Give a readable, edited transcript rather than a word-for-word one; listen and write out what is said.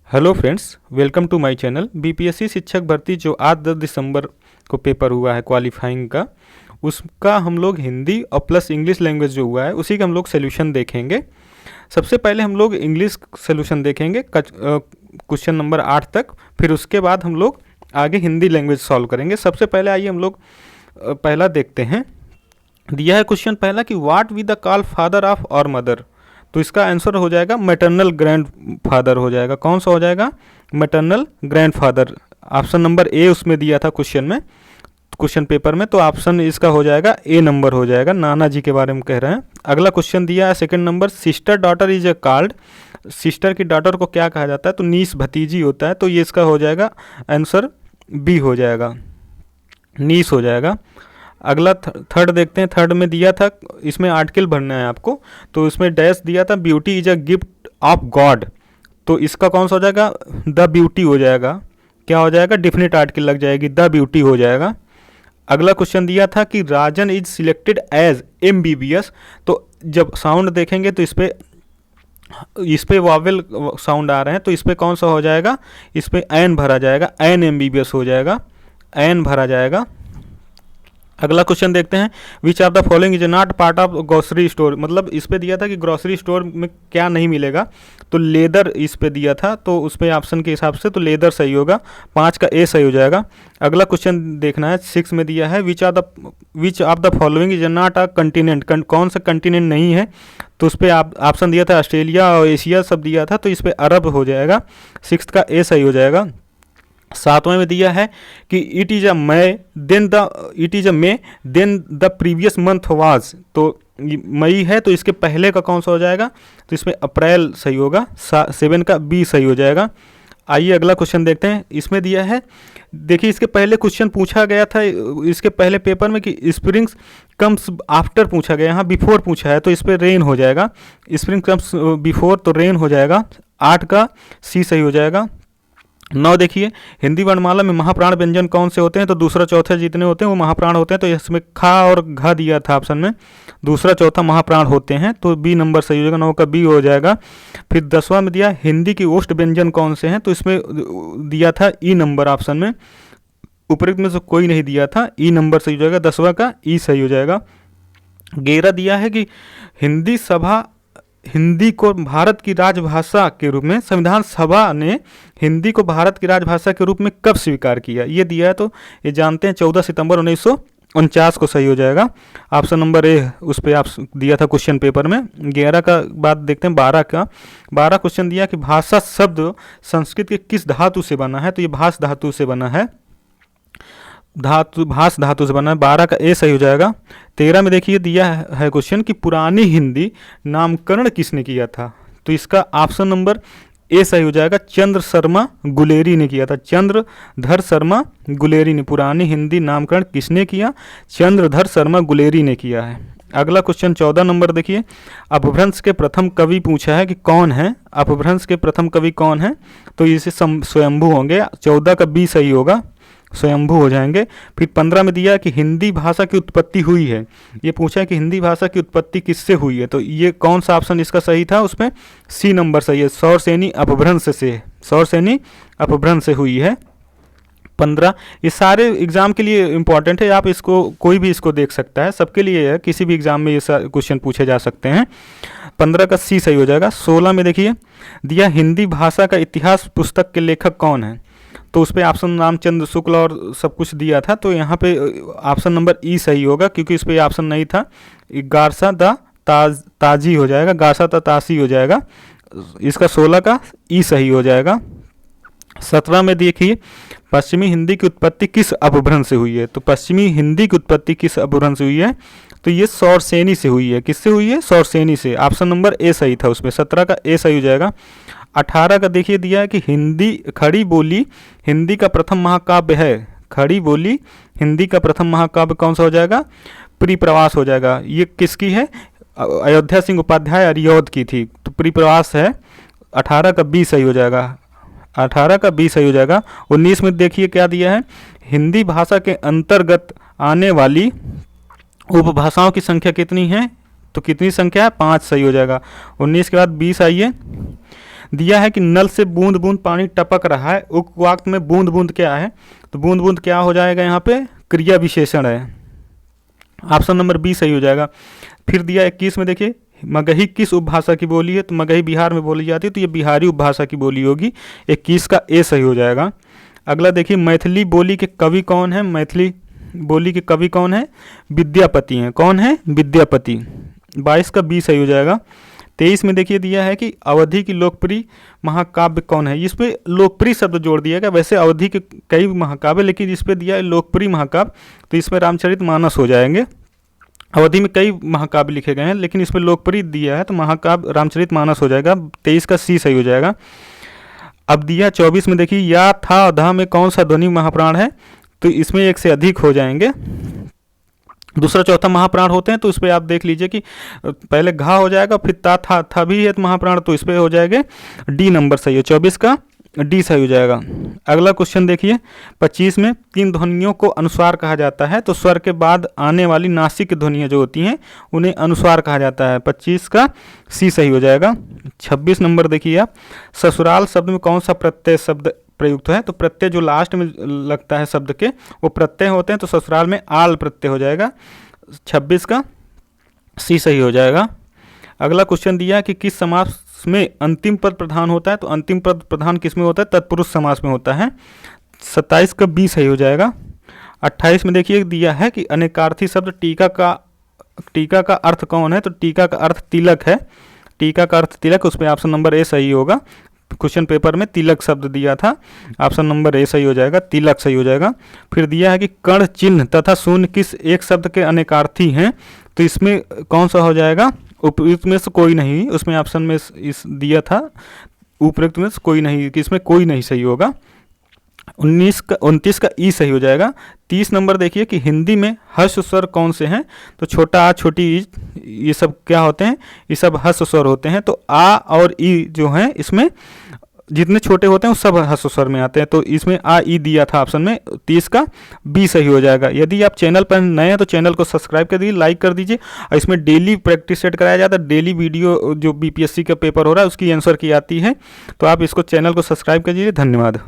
Hello friends, welcome to my channel. BPSC शिक्षक भर्ती जो आज 10 दिसंबर को पेपर हुआ है क्वालिफाइंग का, उसका हम लोग हिंदी और प्लस इंग्लिश लैंग्वेज जो हुआ है उसी का हम लोग सोल्यूशन देखेंगे। सबसे पहले हम लोग इंग्लिश सोल्यूशन देखेंगे क्वेश्चन नंबर 8 तक, फिर उसके बाद हम लोग आगे हिंदी लैंग्वेज सॉल्व करेंगे। सबसे पहले आइए हम लोग पहला देखते हैं। दिया है क्वेश्चन पहला कि what we the call father of और मदर, तो इसका आंसर हो जाएगा मैटरनल ग्रैंड फादर हो जाएगा। कौन सा हो जाएगा? Maternal grand father. Option number A उसमें दिया था क्वेश्चन में, क्वेश्चन पेपर में, तो ऑप्शन इसका हो जाएगा ए नंबर हो जाएगा। नाना जी के बारे में कह रहे हैं। अगला क्वेश्चन दिया है second number, sister daughter is a called, sister की डॉटर को क्या कहा जाता है? तो नीस भतीजी होता है, तो ये इसका हो जाएगा आंसर बी हो जाएगा, नीस हो जाएगा। अगला थर्ड देखते हैं। थर्ड में दिया था, इसमें आर्टिकल भरना है आपको, तो इसमें डैश दिया था beauty is a gift of God, तो इसका कौन सा हो जाएगा? द ब्यूटी हो जाएगा। क्या हो जाएगा? डेफिनेट आर्टिकल लग जाएगी, द ब्यूटी हो जाएगा। अगला क्वेश्चन दिया था कि राजन इज सिलेक्टेड एज एमबीबीएस, तो जब साउंड देखेंगे तो इस पे वावेल साउंड आ रहे हैं, तो इस पे कौन सा हो जाएगा? इस पे एन भरा जाएगा, एन एमबीबीएस हो जाएगा, एन भरा जाएगा। अगला क्वेश्चन देखते हैं, which of the following is not part of grocery store, मतलब इस पे दिया था कि ग्रोसरी स्टोर में क्या नहीं मिलेगा, तो लेदर इस पे दिया था, तो उस पे ऑप्शन के हिसाब से तो लेदर सही होगा, 5 का ए सही हो जाएगा। अगला क्वेश्चन देखना है, 6 में दिया है which of the following is not a continent, कौन सा कंटिनेंट नहीं है, तो उस पर ऑप्शन दिया था ऑस्ट्रेलिया और एशिया सब दिया था, तो इस पर अरब हो जाएगा, 6 का ए सही हो जाएगा। 7वें में दिया है कि it is a May then the previous month was, तो मई है, तो इसके पहले का कौन सा हो जाएगा? तो इसमें अप्रैल सही होगा, 7 का बी सही हो जाएगा। आइए अगला क्वेश्चन देखते हैं। इसमें दिया है, देखिए इसके पहले क्वेश्चन पूछा गया था इसके पहले पेपर में कि स्प्रिंग्स कम्स आफ्टर पूछा गया, यहाँ बिफोर पूछा है, तो इस पर रेन हो जाएगा, स्प्रिंग कम्स बिफोर, तो रेन हो जाएगा, 8 का सी सही हो जाएगा। 9 देखिए, हिंदी वर्णमाला में महाप्राण व्यंजन कौन से होते हैं? तो दूसरा चौथा जितने होते हैं वो महाप्राण होते हैं, तो इसमें खा और घा दिया था ऑप्शन में, दूसरा चौथा महाप्राण होते हैं, तो बी नंबर सही हो जाएगा, 9 का बी हो जाएगा। फिर 10वां में दिया हिंदी की ओष्ठ व्यंजन कौन से हैं? तो इसमें दिया था ई नंबर ऑप्शन में, उपरोक्त में से कोई नहीं दिया था, ई नंबर सही हो जाएगा, 10वां का ई सही हो जाएगा। 11 दिया है कि हिंदी को भारत की राजभाषा के रूप में, संविधान सभा ने हिंदी को भारत की राजभाषा के रूप में कब स्वीकार किया? ये दिया है, तो ये जानते हैं 14 सितंबर 1949 को सही हो जाएगा। ऑप्शन नंबर ए उस पर आप दिया था क्वेश्चन पेपर में। 11 का बाद देखते हैं 12 का। 12 क्वेश्चन दिया कि भाषा शब्द संस्कृत के किस धातु से बना है? तो ये भाष धातु से बना है, भाष धातु से बना है, 12 का ए सही हो जाएगा। 13 में देखिए दिया है क्वेश्चन कि पुरानी हिंदी नामकरण किसने किया था? तो इसका ऑप्शन नंबर ए सही हो जाएगा, चंद्र शर्मा गुलेरी ने किया था, चंद्रधर शर्मा गुलेरी ने। पुरानी हिंदी नामकरण किसने किया? चंद्रधर शर्मा गुलेरी ने किया है। अगला क्वेश्चन 14 नंबर देखिए, अपभ्रंश के प्रथम कवि पूछा है कि कौन है? अपभ्रंश के प्रथम कवि कौन है? तो इसे स्वयंभू होंगे, 14 का बी सही होगा, स्वयंभू हो जाएंगे। फिर 15 में दिया कि हिंदी भाषा की उत्पत्ति हुई है, ये पूछा है कि हिंदी भाषा की उत्पत्ति किससे हुई है, तो ये कौन सा ऑप्शन इसका सही था? उसमें सी नंबर सही है, सौरसेनी अपभ्रंश से, सौरसेनी अपभ्रंश से हुई है। 15 ये सारे एग्जाम के लिए इंपॉर्टेंट है, आप इसको कोई भी इसको देख सकता है, सबके लिए है, किसी भी एग्जाम में ये क्वेश्चन पूछे जा सकते हैं। 15 का सी सही हो जाएगा। 16 में देखिए दिया हिंदी भाषा का इतिहास पुस्तक के लेखक कौन है? तो उस पर ऑप्शन रामचंद्र शुक्ल और सब कुछ दिया था, तो यहाँ पे ऑप्शन नंबर ई सही होगा, क्योंकि इस पर ऑप्शन नहीं था। गारसा द ताजी हो जाएगा, गारसा द तासी हो जाएगा, इसका 16 का ई सही हो जाएगा। 17 में देखिए पश्चिमी हिंदी की उत्पत्ति किस अपभ्रंश से हुई है? तो पश्चिमी हिंदी की उत्पत्ति किस अपभ्रंश से हुई है? तो ये सौरसेनी से हुई है। किससे हुई है? सौरसेनी से। ऑप्शन नंबर ए सही था उसमें, 17 का ए सही हो जाएगा। 18 का देखिए दिया है कि हिंदी खड़ी बोली हिंदी का प्रथम महाकाव्य है, खड़ी बोली हिंदी का प्रथम महाकाव्य कौन सा हो जाएगा? परिप्रवास हो जाएगा। ये किसकी है? अयोध्या सिंह उपाध्याय अरियोध की थी, तो परिप्रवास है, 18 का बी सही हो जाएगा, 18 का बी सही हो जाएगा। 19 में देखिए क्या दिया है, हिंदी भाषा के अंतर्गत आने वाली उपभाषाओं की संख्या कितनी है? तो कितनी संख्या है? 5 सही हो जाएगा। 19 के बाद 20 आइए, दिया है कि नल से बूंद बूंद पानी टपक रहा है, उस वक्त में बूंद बूंद क्या है, तो बूंद बूंद क्या हो जाएगा, यहाँ पे क्रिया विशेषण है, ऑप्शन नंबर बी सही हो जाएगा। फिर दिया 21 में देखिए, मगही किस उपभाषा की बोली है, तो मगही बिहार में बोली जाती है, तो ये बिहारी उपभाषा की बोली होगी, 21 का ए सही हो जाएगा। अगला देखिए, मैथिली बोली के कवि कौन है, मैथिली बोली के कवि कौन है, विद्यापति हैं, कौन है, विद्यापति, 22 का बी सही हो जाएगा। 23 में देखिए दिया है कि अवधि की लोकप्रिय महाकाव्य कौन है, इस पे लोकप्रिय शब्द जोड़ दिया गया, वैसे अवधि के कई महाकाव्य, लेकिन इस पे दिया है लोकप्रिय महाकाव्य, तो इसमें रामचरितमानस हो जाएंगे। अवधि में कई महाकाव्य लिखे गए हैं, लेकिन इसमें लोकप्रिय दिया है, तो महाकाव्य रामचरितमानस हो जाएगा, 23 का सी सही हो जाएगा। अब दिया 24 में देखिए, या था धा में कौन सा ध्वनि महाप्राण है, तो इसमें एक से अधिक हो जाएंगे, दूसरा चौथा महाप्राण होते हैं, तो इस पर आप देख लीजिए कि पहले घा हो जाएगा, फिर ता था भी है तो महाप्राण, तो इस पर हो जाएगा डी नंबर सही है, 24 का डी सही हो जाएगा। अगला क्वेश्चन देखिए 25 में, तीन ध्वनियों को अनुस्वार कहा जाता है, तो स्वर के बाद आने वाली नासिक ध्वनियाँ जो होती हैं उन्हें अनुस्वार कहा जाता है, 25 का सी सही हो जाएगा। 26 नंबर देखिए आप, ससुराल शब्द में कौन सा प्रत्यय शब्द प्रयुक्त है, तो प्रत्यय जो लास्ट में लगता है शब्द के वो प्रत्यय होते हैं, तो ससुराल में आल प्रत्यय हो जाएगा, 26 का सी सही हो जाएगा। अगला क्वेश्चन दिया है कि किस समास में अंतिम पद प्रधान होता है, तो अंतिम पद प्रधान किस में होता है, तत्पुरुष समास में होता है, 27 का बी सही हो जाएगा। 28 में देखिए दिया है कि अनेकार्थी शब्द टीका का अर्थ कौन है, तो टीका का अर्थ तिलक है, टीका का अर्थ तिलक, उस पर ऑप्शन नंबर ए सही होगा। क्वेश्चन पेपर में तिलक शब्द दिया था, ऑप्शन नंबर ए सही हो जाएगा, तिलक सही हो जाएगा। फिर दिया है कि कर्ण चिन्ह तथा शून्य किस एक शब्द के अनेकार्थी हैं, तो इसमें कौन सा हो जाएगा, उपयुक्त में से कोई नहीं, उसमें ऑप्शन में इस दिया था उपयुक्त में से कोई नहीं, कि इसमें कोई नहीं सही होगा, 29 का ई सही हो जाएगा। 30 नंबर देखिए कि हिंदी में हर्ष स्वर कौन से हैं, तो छोटा आ छोटी ई, ये सब क्या होते हैं, ये सब हर्ष स्वर होते हैं, तो आ और ई जो हैं इसमें जितने छोटे होते हैं वो सब हर्ष स्वर में आते हैं, तो इसमें आ ई दिया था ऑप्शन में, 30 का बी सही हो जाएगा। यदि आप चैनल पर नए हैं तो चैनल को सब्सक्राइब कर दीजिए, लाइक कर दीजिए, और इसमें डेली प्रैक्टिस सेट कराया जाता है, डेली वीडियो जो बीपीएससी का पेपर हो रहा है उसकी आंसर की आती है, तो आप इसको चैनल को सब्सक्राइब कर दीजिए। धन्यवाद।